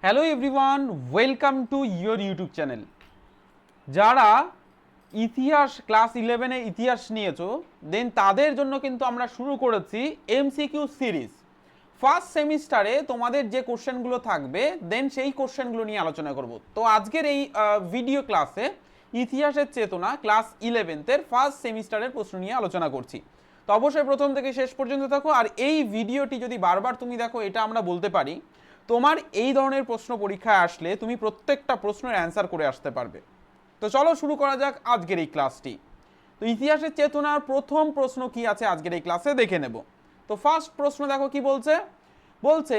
Hello everyone, welcome to your YouTube channel. যারা ইতিহাস class 11-এ ইতিহাস নিয়েছো দেন তাদের জন্য কিন্তু আমরা শুরু করেছি এমসিকিউ সিরিজ। ফার্স্ট সেমিস্টারে তোমাদের যে কোশ্চেনগুলো থাকবে দেন সেই কোশ্চেনগুলো নিয়ে আলোচনা করব। তো আজকের এই ভিডিও ক্লাসে ইতিহাসের চেতনা ক্লাস 11-এর ফার্স্ট সেমিস্টারের প্রশ্ন নিয়ে আলোচনা করছি। তো অবশ্যই প্রথম থেকে শেষ পর্যন্ত থাকো। আর এই ভিডিওটি যদি বারবার তুমি দেখো, এটা আমরা বলতে পারি তোমার এই ধরনের প্রশ্ন পরীক্ষায় আসলে তুমি প্রত্যেকটা প্রশ্নের অ্যান্সার করে আসতে পারবে। তো চলো শুরু করা যাক আজকের এই ক্লাসটি। তো ইতিহাসের চেতনার প্রথম প্রশ্ন কি আছে আজকের এই ক্লাসে দেখে নেব। তো ফার্স্ট প্রশ্ন দেখো কি বলছে। বলছে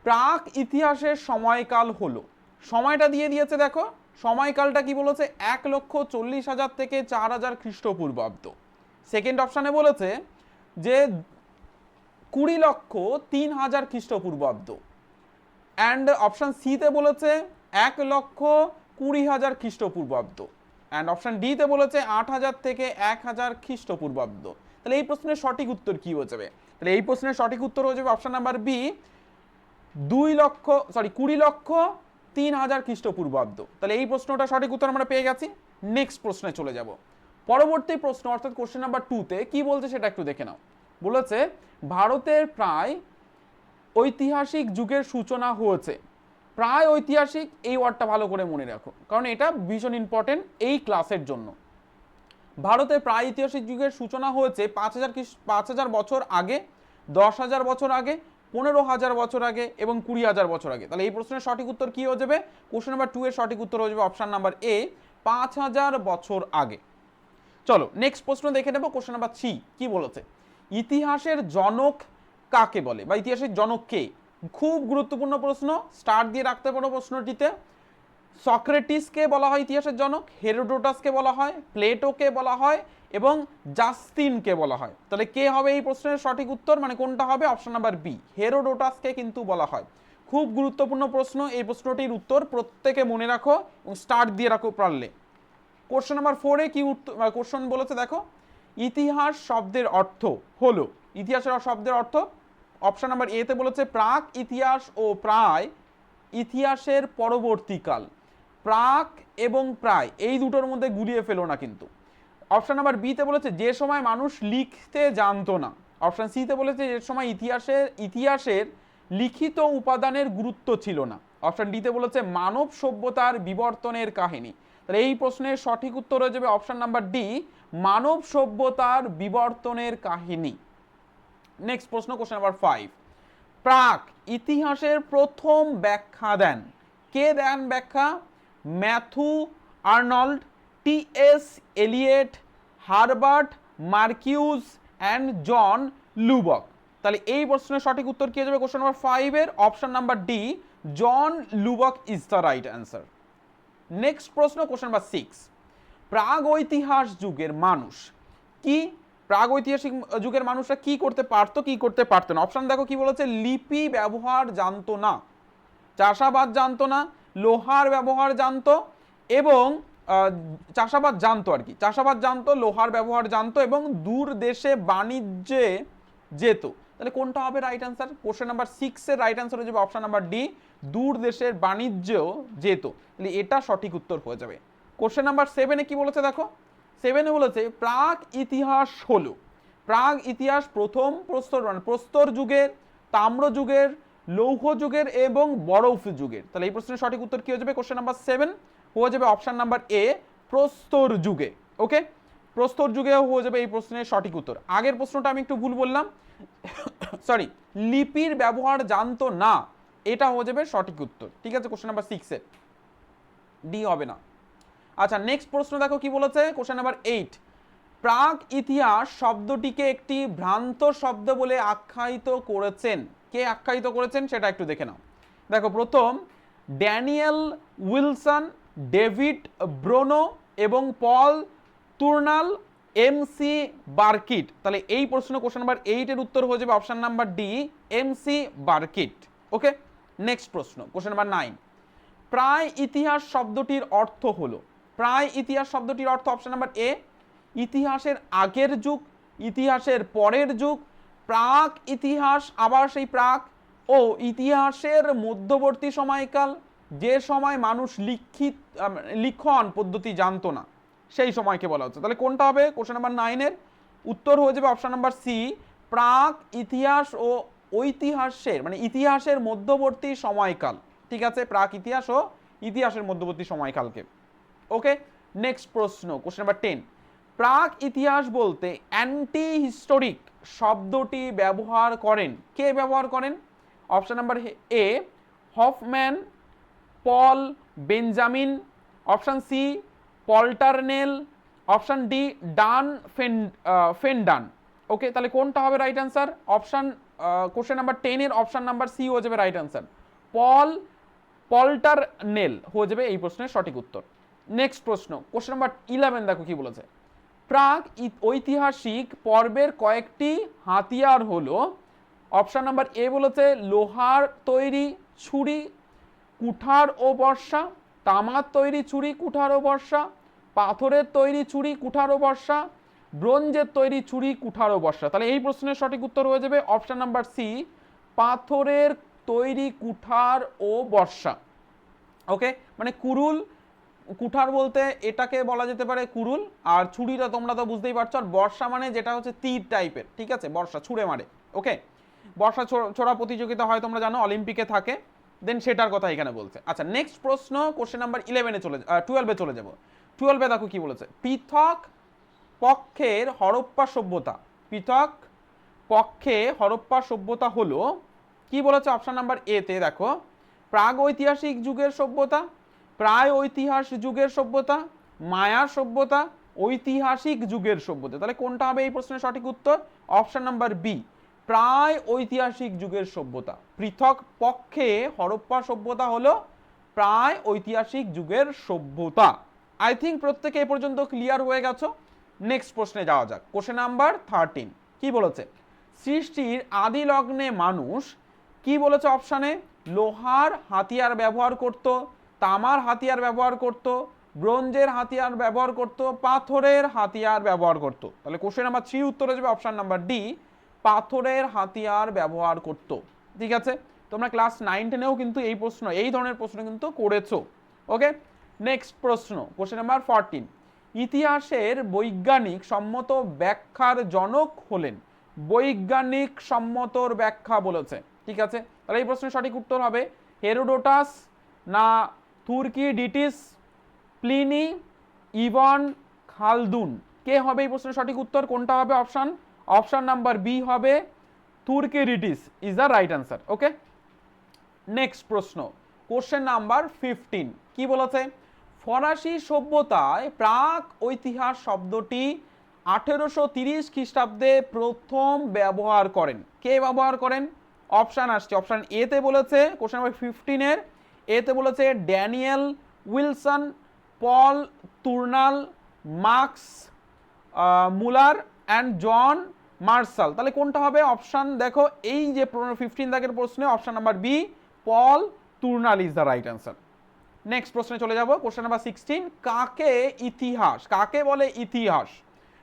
প্রাক ইতিহাসের সময়কাল হলো, সময়টা দিয়ে দিয়েছে দেখো। সময়কালটা কি বলেছে? 1,40,000 থেকে 4,000 খ্রিস্টপূর্বাব্দ। সেকেন্ড অপশানে বলেছে যে 20,03,000 খ্রিস্টপূর্বাব্দ। অ্যান্ড অপশান সিতে বলেছে 1,20,000 খ্রিস্টপূর্বাব্দ। অ্যান্ড অপশান ডিতে বলেছে 8,000 থেকে 1,000 খ্রিস্টপূর্বাব্দ। তাহলে এই প্রশ্নের সঠিক উত্তর কি হয়ে যাবে? তাহলে এই প্রশ্নের সঠিক উত্তর হয়ে যাবে অপশান নাম্বার বি, 20,03,000 খ্রিস্টপূর্বাব্দ। তাহলে এই প্রশ্নটা সঠিক উত্তর আমরা পেয়ে গেছি। নেক্সট প্রশ্নে চলে যাব। পরবর্তী প্রশ্ন অর্থাৎ কোশ্চেন নাম্বার 2-তে কি বলছে সেটা একটু দেখে নাও। বলেছে ভারতের প্রায় ঐতিহাসিক যুগের সূচনা হয়েছে। প্রায় ঐতিহাসিক, এই ওয়ার্ডটা ভালো করে মনে রাখো কারণ এটা ভীষণ ইম্পর্টেন্ট এই ক্লাসের জন্য। ভারতে প্রায় ঐতিহাসিক যুগের সূচনা হয়েছে 5,000 বছর আগে, 10,000 বছর আগে, 15,000 বছর আগে এবং 20,000 বছর আগে। তাহলে এই প্রশ্নের সঠিক উত্তর কি হয়ে যাবে? কোশ্চেন নাম্বার 2 এর সঠিক উত্তর হয়ে যাবে অপশন নাম্বার এ, 5,000 বছর আগে। চলো নেক্সট প্রশ্ন দেখে নেব। কোশ্চেন নাম্বার 3 কি বলেছে? ইতিহাসের জনক কাকে বলে বা ইতিহাসের জনক কে? খুব গুরুত্বপূর্ণ প্রশ্ন, স্টার দিয়ে রাখতে পারো প্রশ্নটিতে। সক্রেটিসকে বলা হয় ইতিহাসের জনক, হেরোডোটাসকে বলা হয়, প্লেটোকে বলা হয় এবং জাস্তিনকে বলা হয়। তাহলে কে হবে এই প্রশ্নের সঠিক উত্তর? মানে কোনটা হবে? অপশন নাম্বার বি, হেরোডোটাসকে কিন্তু বলা হয়। খুব গুরুত্বপূর্ণ প্রশ্ন, এই প্রশ্নটির উত্তর প্রত্যেকে মনে রাখো এবং স্টার দিয়ে রাখো পারলে। কোশ্চেন নাম্বার 4-এ কি কোশ্চেন বলেছে দেখো। ইতিহাস শব্দের অর্থ হলো, ইতিহাসের শব্দের অর্থ অপশন নাম্বার এতে বলেছে প্রাক ইতিহাস ও প্রায় ইতিহাসের পরবর্তীকাল। প্রাক এবং প্রায় এই দুটোর মধ্যে গুলিয়ে ফেলো না কিন্তু। অপশন নাম্বার বিতে বলেছে যে সময় মানুষ লিখতে জানতো না। অপশন সিতে বলেছে যে সময় ইতিহাসের লিখিত উপাদানের গুরুত্ব ছিল না। অপশন ডিতে বলেছে মানব সভ্যতার বিবর্তনের কাহিনী। তাহলে এই প্রশ্নের সঠিক উত্তর হয়ে যাবে অপশন নাম্বার ডি, মানব সভ্যতার বিবর্তনের কাহিনী। নেক্সট প্রশ্ন, কোশ্চেন নাম্বার 5। প্রাক ইতিহাসের প্রথম ব্যাখ্যা দেন। কে দেন ব্যাখ্যা? Matthew Arnold, T S. Eliot, Herbert Marcuse and John Lubbock. তাহলে এই প্রশ্নের সঠিক উত্তর কি যাবে কোশ্চেন নাম্বার 5-এর? Option number D, John Lubbock is the right answer. Next প্রশ্ন, কোশ্চেন নাম্বার 6। প্রাগ ঐতিহাস যুগের মানুষ কি? প্রাগ ঐতিহাসিক যুগের মানুষরা কি করতে পারতো, কি করতে পারতো না? অপশন দেখো কি বলেছে। লিপি ব্যবহার জানতো না, চাষাবাদ জানতো না, লোহার ব্যবহার জানতো এবং চাষাবাদ জানতো আর কি, চাষাবাদ জানতো, লোহার ব্যবহার জানতো এবং দূর দেশে বাণিজ্যে যেত। তাহলে কোনটা হবে রাইট অ্যান্সার? কোশ্চেন নাম্বার 6-এর রাইট অ্যান্সার হয়ে যাবে অপশন নাম্বার ডি, দূর দেশের বাণিজ্যেও যেত। তাহলে এটা সঠিক উত্তর হয়ে যাবে। কোশ্চেন নাম্বার 7-এ কি বলেছে দেখো। 7-এ বলেছে প্রাক ইতিহাস হলো, প্রাগ ইতিহাস প্রথম প্রস্তর যুগের, তাম্র যুগের, লৌহ যুগের এবং বরফ যুগের। তাহলে এই প্রশ্নের সঠিক উত্তর কি হয়ে যাবে? কোশ্চেন নাম্বার 7 হয়ে যাবে অপশন নাম্বার এ, প্রস্তর যুগে। ওকে, প্রস্তর যুগে হয়ে যাবে এই প্রশ্নের সঠিক উত্তর। আগের প্রশ্নটা আমি একটু ভুল বললাম, সরি, লিপির ব্যবহার জানতো না, এটা হয়ে যাবে সঠিক উত্তর। ঠিক আছে, কোশ্চেন নাম্বার 6-এ ডি হবে না। আচ্ছা নেক্সট প্রশ্ন দেখো কি বলেছে। Question number 8। প্রাক ইতিহাস শব্দটিকে একটি ভ্রান্ত শব্দ বলে আখ্যায়িত করেছেন। কে আখ্যায়িত করেছেন সেটা একটু দেখে নাও। দেখো প্রথম ড্যানিয়েল উইলসন, ডেভিড ব্রোনো এবং পল তুর্নাল, এমসি বার্কিট। তাহলে এই প্রশ্ন কোশ্চেন নাম্বার 8-এর উত্তর হয়ে যাবে অপশন নাম্বার ডি, এমসি বার্কিট। ওকে, নেক্সট প্রশ্ন, কোশ্চেন নাম্বার 9। প্রায় ইতিহাস শব্দটির অর্থ হলো, প্রায় ইতিহাস শব্দটির অর্থ অপশন নাম্বার এ, ইতিহাসের আগের যুগ, ইতিহাসের পরের যুগ, প্রাক ইতিহাস, আবার সেই প্রাক ও ইতিহাসের মধ্যবর্তী সময়কাল, যে সময় মানুষ লিখন পদ্ধতি জানতো না, সেই সময়কে বলা হচ্ছে। তাহলে কোনটা হবে কোশ্চেন নাম্বার 9-এর উত্তর হয়ে যাবে অপশন নাম্বার সি, প্রাক ইতিহাস ও ঐতিহাসের মানে ইতিহাসের মধ্যবর্তী সময়কাল। ঠিক আছে, প্রাক ইতিহাস ও ইতিহাসের মধ্যবর্তী সময়কালকে। ওকে, নেক্সট প্রশ্ন কোশ্চেন নাম্বার 10, প্রাক ইতিহাস বলতে অ্যান্টি হিস্টোরিক শব্দটি ব্যবহার করেন, কে ব্যবহার করেন? Option number A Hoffman, Paul Benjamin, option C পল্টারনেল, অপশন ডি ডান ফেন্ডান। ওকে, তাহলে কোনটা হবে right answer? Option question number 10-এর অপশন নাম্বার সি হয়ে যাবে রাইট অ্যান্সার, পল্টারনেল হয়ে যাবে এই প্রশ্নের সঠিক উত্তর। নেক্সট প্রশ্ন কোশ্চেন নাম্বার 11 দেখো কি বলেছে, প্রাক ঐতিহাসিক পর্বের কয়েকটি হাতিয়ার হলো, অপশন নাম্বার এ বলেছে লোহার তৈরি ছুরি, কুঠার ও বর্ষা, তামার তৈরি ছুরি, কুঠার ও বর্ষা, পাথরের তৈরি ছুরি, কুঠার ও বর্ষা, ব্রোঞ্জের তৈরি ছুরি, কুঠার ও বর্ষা। তাহলে এই প্রশ্নের সঠিক উত্তর হয়ে যাবে অপশন নাম্বার সি, পাথরের তৈরি কুঠার ও বর্ষা। ওকে, মানে কুরুল, কুঠার বলতে এটাকে বলা যেতে পারে কুরুল, আর ছুরিটা তোমরা তো বুঝতেই পারছো, আর বর্ষা মানে যেটা হচ্ছে তীর টাইপের, ঠিক আছে, বর্ষা ছুঁড়ে মারে। ওকে, বর্ষা ছোড়া প্রতিযোগিতা হয় তোমরা জানো অলিম্পিকে থাকে, দেন সেটার কথা এখানে বলছে। আচ্ছা, নেক্সট প্রশ্ন কোশ্চেন নাম্বার 12-এ চলে যাব। 12-এ দেখো কি বলেছে, পৃথক পক্ষের হরপ্পা সভ্যতা, পৃথক পক্ষে হরপ্পা সভ্যতা হলো, কি বলেছে অপশন নাম্বার এ তে দেখো, প্রাগ ঐতিহাসিক যুগের সভ্যতা, প্রায় ঐতিহাস যুগের সভ্যতা, মায়ার সভ্যতা, ঐতিহাসিক যুগের সভ্যতা। তাহলে কোনটা হবে এই প্রশ্নের সঠিক উত্তর? অপশন নাম্বার বি, প্রায় ঐতিহাসিক যুগের সভ্যতা। পৃথক পক্ষে হরপ্পা সভ্যতা হলো প্রায় ঐতিহাসিক যুগের সভ্যতা। আই থিঙ্ক প্রত্যেকে এ পর্যন্ত ক্লিয়ার হয়ে গেছো। নেক্সট প্রশ্নে যাওয়া যাক, কোশ্চেন নাম্বার 13 কি বলেছে, সৃষ্টির আদি লগ্নে মানুষ, কি বলেছে অপশানে, লোহার হাতিয়ার ব্যবহার করত, তামার হাতিয়ার ব্যবহার করত, ব্রোঞ্জের হাতিয়ার ব্যবহার করত, পাথরের হাতিয়ার ব্যবহার করত। তাহলে কোশ্চেন নাম্বার 3 উত্তর হয়ে যাবে অপশন নাম্বার ডি, পাথরের হাতিয়ার ব্যবহার করত। ঠিক আছে, তোমরা ক্লাস 9-10-এও কিন্তু এই ধরনের প্রশ্ন কিন্তু করেছো। ওকে, নেক্সট প্রশ্ন কোশ্চেন নাম্বার 14, ইতিহাসের বৈজ্ঞানিক সম্মত ব্যাখ্যার জনক হলেন, বৈজ্ঞানিক সম্মতর ব্যাখ্যা বলেছে। ঠিক আছে, তাহলে এই প্রশ্নের সঠিক উত্তর হবে হেরোডোটাস, না তুর্কিডিটিস, প্লিনি, ইভান খালদুন। কে হবে এই প্রশ্নের সঠিক উত্তর? কোনটা হবে অপশন নাম্বার বি হবে তুর্কিডিটিস is the right answer. Okay, next প্রশ্ন কোশ্চেন নাম্বার 15 কি বলেছে, ফরাসি সভ্যতায় প্রাক ঐতিহাস শব্দটি 1830 খ্রিস্টাব্দে প্রথম ব্যবহার করেন, কে ব্যবহার করেন? অপশান আসছে, অপশান এ তে বলেছে কোশ্চেন নাম্বার 15-এর এতে বলেছে ড্যানিয়েল উইলসন, পল তুর্নাল, Max Muller and John Marshall. তাহলে কোনটা হবে অপশান? দেখো এই যে 15 দাগের প্রশ্নে অপশান নাম্বার বি, পল তুর্নাল is the right answer. Next প্রশ্নে চলে যাব, কোশ্চেন নাম্বার 16, কাকে ইতিহাস, কাকে বলে ইতিহাস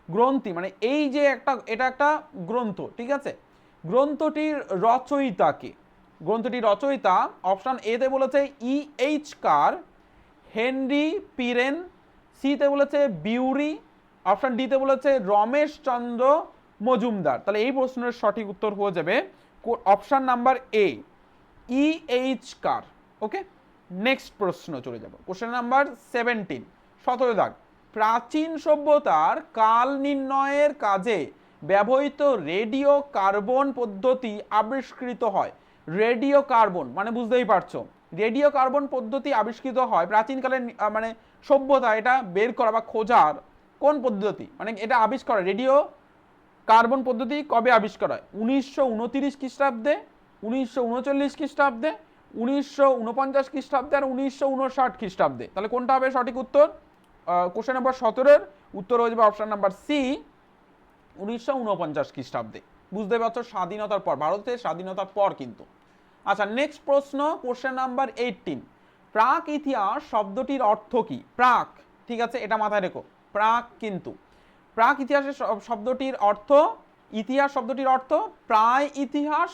গ্রন্থি, মানে এই যে এটা একটা গ্রন্থ, ঠিক আছে, গ্রন্থটির রচয়িতাকে, গ্রন্থটির রচয়িতা অপশন এ তে বলেছে E.H. কার, হেনরি পিরেন, সি তে বলেছে বিউরি, অপশন ডি তে বলেছে রমেশ চন্দ্র মজুমদার। তাহলে এই প্রশ্নের সঠিক উত্তর হয়ে যাবে অপশন নাম্বার এ, E.H. কার। ওকে, নেক্সট প্রশ্ন চলে যাব, কোশ্চেন নাম্বার 17 17 দাগ, প্রাচীন সভ্যতার কাল নির্ণয়ের কাজে ব্যবহৃত রেডিও কার্বন পদ্ধতি আবিষ্কৃত হয়। রেডিও কার্বন মানে বুঝতেই পারছো, রেডিও কার্বন পদ্ধতি আবিষ্কৃত হয় প্রাচীনকালের মানে সভ্যতা এটা বের করা বা খোঁজার কোন পদ্ধতি, মানে এটা আবিষ্কার রেডিও কার্বন পদ্ধতি কবে আবিষ্কার হয়? 1929 খ্রিস্টাব্দে, 1939 খ্রিস্টাব্দে, 1949 খ্রিস্টাব্দে আর 1959 খ্রিস্টাব্দে। তাহলে কোনটা হবে সঠিক উত্তর? কোশ্চেন নাম্বার 17-এর উত্তর হয়ে যাবে অপশন নাম্বার সি, 1949 খ্রিস্টাব্দে। বুঝতে পারছো, স্বাধীনতার পর, ভারতের স্বাধীনতার পর কিন্তু। আচ্ছা, নেক্সট প্রশ্ন কোশ্চেন নাম্বার 18, প্রাক ইতিহাস শব্দটির অর্থ কি? প্রাক, ঠিক আছে, এটা মাথায় রেখো, প্রাক কিন্তু প্রাক ইতিহাসের শব্দটির অর্থ, ইতিহাস শব্দটির অর্থ প্রায় ইতিহাস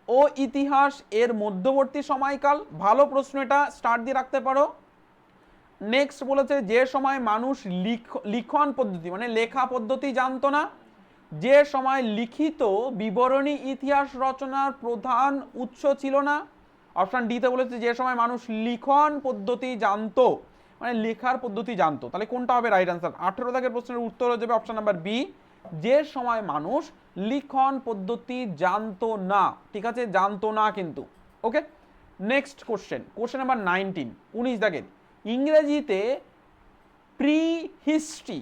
ও ও ইতিহাস এর মধ্যবর্তী সময়কাল, ভালো প্রশ্ন, এটা স্টার্ট দিয়ে রাখতে পারো। নেক্সট বলেছে যে সময় মানুষ লিখন পদ্ধতি মানে লেখা পদ্ধতি জানতো না, যে সময় লিখিত বিবরণী ইতিহাস রচনার প্রধান উৎস ছিল না। অপশন ডিতে বলেছে যে সময় মানুষ লিখন পদ্ধতি জানতো মানে লেখার পদ্ধতি জানতো। তাহলে কোনটা হবে রাইট আনসার? 18 দাগের প্রশ্নের উত্তর হয়ে যাবে অপশন নাম্বার বি, যে সময় মানুষ লিখন পদ্ধতি জানতো না। ঠিক আছে, জানতো না কিন্তু। ওকে, নেক্সট কোশ্চেন নাম্বার 19, 19 দাগের। ইংরেজিতে প্রি হিস্ট্রি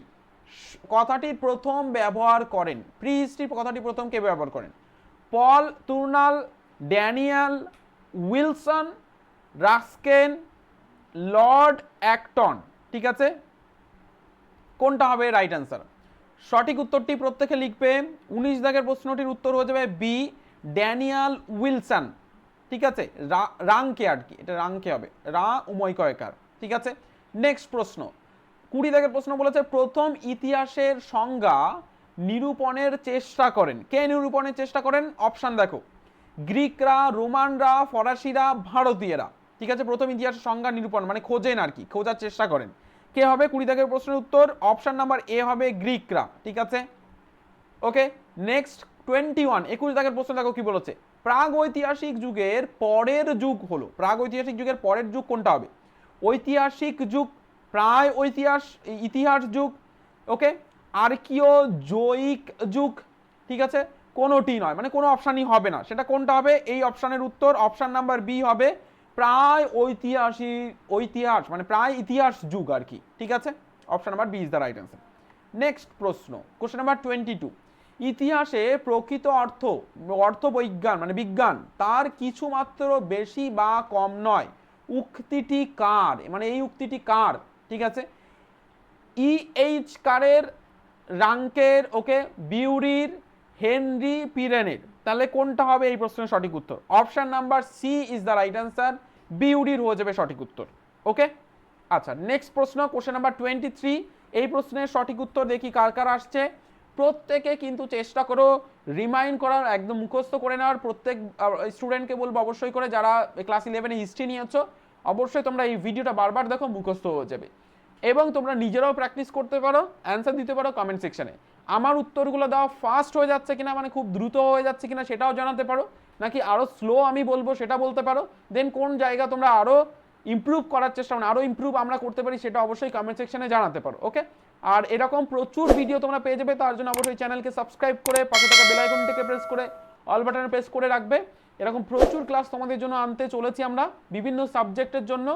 কথাটি প্রথম ব্যবহার করেন, প্রি হিস্ট্রি কথাটি প্রথম কে ব্যবহার করেন? পল তুর্নাল, ড্যানিয়েল উইলসন, রাস্কেন, লর্ড অ্যাক্টন। ঠিক আছে, কোনটা হবে রাইট অ্যান্সার? সঠিক উত্তরটি প্রত্যেকে লিখবে। 19 দাগের প্রশ্নটির উত্তর হয়ে যাবে বি, ড্যানিয়েল উইলসন। ঠিক আছে, রাংকে আর কি, এটা রাংকে হবে, রা উময় কয়কার। ঠিক আছে, নেক্সট প্রশ্ন 20 দাগের প্রশ্ন বলেছে প্রথম ইতিহাসের সংজ্ঞা নিরূপণের চেষ্টা করেন। কে নিরূপণের চেষ্টা করেন? অপশন দেখো, গ্রিকরা, রোমানরা, ফরাসিরা, ভারতীয়রা। ঠিক আছে, প্রথম ইতিহাসের সংজ্ঞা নিরূপণ মানে খোঁজেন আর কি, খোঁজার চেষ্টা করেন। কে হবে 20 দাগের প্রশ্নের উত্তর? অপশন নাম্বার এ হবে গ্রিকরা। ঠিক আছে, ওকে। নেক্সট 21, 21 দাগের প্রশ্ন দেখো কি বলেছে, প্রাগ ঐতিহাসিক যুগের পরের যুগ হলো, প্রাগ ঐতিহাসিক যুগের পরের যুগ কোনটা হবে? ঐতিহাসিক যুগ, প্রায় ইতিহাস যুগ, ওকে, আর্কিওজোয়িক যুগ। ঠিক আছে, কোনোটি নয় মানে কোনো অপশানই হবে না, সেটা কোনটা হবে? এই অপশানের উত্তর অপশান নাম্বার বি হবে, প্রায় ঐতিহাস মানে প্রায় ইতিহাস যুগ আর কি। ঠিক আছে, option number B is the right answer. Next প্রশ্ন, কোশ্চেন নাম্বার 22, ইতিহাসে প্রকৃত অর্থবিজ্ঞান মানে বিজ্ঞান তার কিছু মাত্র বেশি বা কম নয়, উক্তিটি কার? মানে এই উক্তিটি কার? ঠিক আছে, এইচ কারের, রাঙ্কের, ওকে, বিউরির, হেনরি পিরেনের। তাহলে কোনটা হবে এই প্রশ্নের সঠিক উত্তর? Option number C is the right answer, বিউরির হয়ে যাবে সঠিক উত্তর। ওকে, আচ্ছা, নেক্সট প্রশ্ন কোশ্চেন নাম্বার 23, এই প্রশ্নের সঠিক উত্তর দেখি কার কার আসছে। প্রত্যেকে কিন্তু চেষ্টা করো রিমাইন্ড করার, একদম মুখস্থ করে নেওয়ার। প্রত্যেক স্টুডেন্টকে বলবো অবশ্যই করে, যারা ক্লাস 11-এ হিস্ট্রি নিয়েছো অবশ্যই তোমরা এই ভিডিওটা বারবার দেখো, মুখস্থ হয়ে যাবে। এবং তোমরা নিজেরাও প্র্যাকটিস করতে পারো, অ্যান্সার দিতে পারো কমেন্ট সেকশনে। আমার উত্তরগুলো দেওয়া ফাস্ট হয়ে যাচ্ছে কিনা মানে খুব দ্রুত হয়ে যাচ্ছে কিনা সেটাও জানাতে পারো, নাকি আরও স্লো আমি বলবো সেটা বলতে পারো। দেন কোন জায়গা তোমরা আরও ইমপ্রুভ করার চেষ্টা মানে আরও ইমপ্রুভ আমরা করতে পারি সেটা অবশ্যই কমেন্ট সেকশনে জানাতে পারো। ওকে, আর এরকম প্রচুর ভিডিও তোমরা পেয়ে যাবে, তার জন্য অবশ্যই চ্যানেলকে সাবস্ক্রাইব করে পাশে থাকা বেল আইকনটিকে প্রেস করে অল বাটনে প্রেস করে রাখবে। এরকম প্রচুর ক্লাস তোমাদের জন্য আনতে চলেছি আমরা বিভিন্ন সাবজেক্টের জন্য,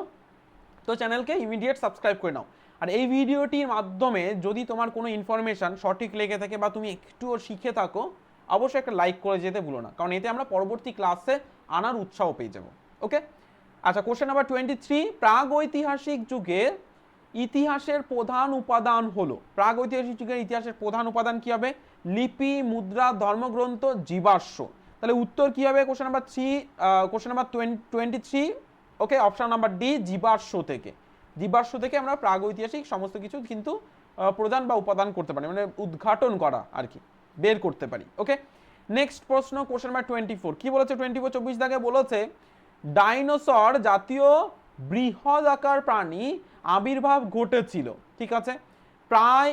তো চ্যানেলকে ইমিডিয়েট সাবস্ক্রাইব করে নাও। আর এই ভিডিওটির মাধ্যমে যদি তোমার কোনো ইনফরমেশন সঠিক লেগে থাকে বা তুমি একটুও শিখে থাকো অবশ্যই একটা লাইক করে যেতে ভুলো না, কারণ এতে আমরা পরবর্তী ক্লাসে আনার উৎসাহ পেয়ে যাব। ওকে, আচ্ছা, কোশ্চেন নাম্বার 23, প্রাগ ঐতিহাসিক যুগে ইতিহাসের প্রধান উপাদান হলো, প্রাগ ঐতিহাসিক যুগের ইতিহাসের প্রধান উপাদান কি হবে? লিপি, মুদ্রা, ধর্মগ্রন্থ, জীবাশ্ম। তাহলে উত্তর কি হবে কোশ্চেন নাম্বার 23? ওকে, অপশন নাম্বার ডি, জীবাশ্ম থেকে। জীবাশ্ম থেকে আমরা প্রাগ ঐতিহাসিক সমস্ত কিছু কিন্তু প্রদান বা উপাদান করতে পারি, মানে উদ্ঘাটন করা আর কি, বের করতে পারি। ওকে, নেক্সট প্রশ্ন কোশ্চেন নাম্বার 24, কি বলেছে 24 দাগে বলেছে ডাইনোসর জাতীয় বৃহদাকার প্রাণী আবির্ভাব ঘটেছিল। ঠিক আছে, প্রায়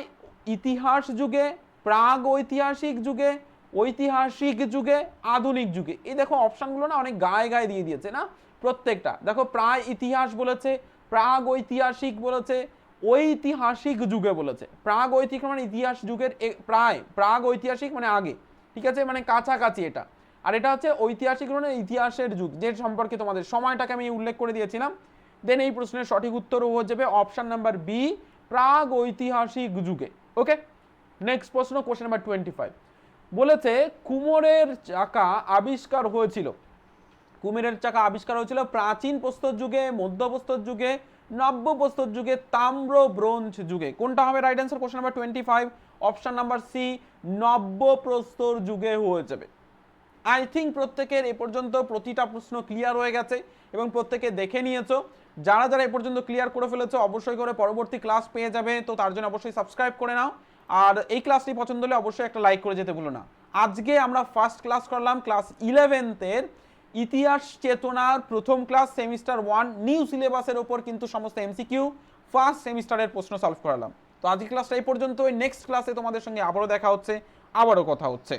ইতিহাস যুগে, প্রাগ ঐতিহাসিক যুগে, ঐতিহাসিক যুগে, আধুনিক যুগে। এই দেখো অপশনগুলো না অনেক গায়ে গায়ে দিয়ে দিয়েছে না প্রত্যেকটা। দেখো প্রায় ইতিহাস বলেছে, প্রাগ ঐতিহাসিক বলেছে, ঐতিহাসিক যুগে বলেছে। প্রাগ ঐতিহাসিক মানে ইতিহাস যুগের প্রাগ ঐতিহাসিক মানে আগে। ঠিক আছে, মানে কাছাকাছি এটা। আর এটা হচ্ছে ঐতিহাসিক মানে ইতিহাসের যুগ, যে সম্পর্কে তোমাদের সময়টাকে আমি উল্লেখ করে দিয়েছিলাম। দেন এই প্রশ্নের সঠিক উত্তর হয়ে যাবে অপশন নাম্বার বি, প্রাগ ঐতিহাসিক যুগে। ওকে, নেক্সট প্রশ্ন কোশ্চেন নাম্বার 25 বলেছে কুমোরের চাকা আবিষ্কার হয়েছিল, কুমিরের চাকা আবিষ্কার হয়েছিল প্রাচীন প্রস্তর যুগে, মধ্যপ্রস্তর যুগে, নব্য প্রস্তর যুগে, তাম্র ব্রোঞ্জ যুগে। কোনটা হবে right answer question number 25? Option number C, নব্য প্রস্তর যুগে হয়ে যাবে। আই থিঙ্ক প্রত্যেকের এ পর্যন্ত প্রতিটা প্রশ্ন ক্লিয়ার হয়ে গেছে এবং প্রত্যেকে দেখে নিয়েছো। যারা যারা এ পর্যন্ত ক্লিয়ার করে ফেলেছো অবশ্যই করে পরবর্তী ক্লাস পেয়ে যাবে, তো তার জন্য অবশ্যই সাবস্ক্রাইব করে নাও। আর এই ক্লাসটি পছন্দ হলে অবশ্যই একটা লাইক করে যেতে ভুলো না। আজকে আমরা ফার্স্ট ক্লাস করলাম ক্লাস 11-এর ইতিহাস চেতনার প্রথম ক্লাস সেমিস্টার 1 নিউ সিলেবাসের ওপর কিন্তু সমস্ত এমসিকিউ ফার্স্ট সেমিস্টারের প্রশ্ন সলভ করালাম। তো আজকের ক্লাসটা এই পর্যন্ত, নেক্সট ক্লাসে তোমাদের সঙ্গে আবারও দেখা হচ্ছে, আবারও কথা হচ্ছে।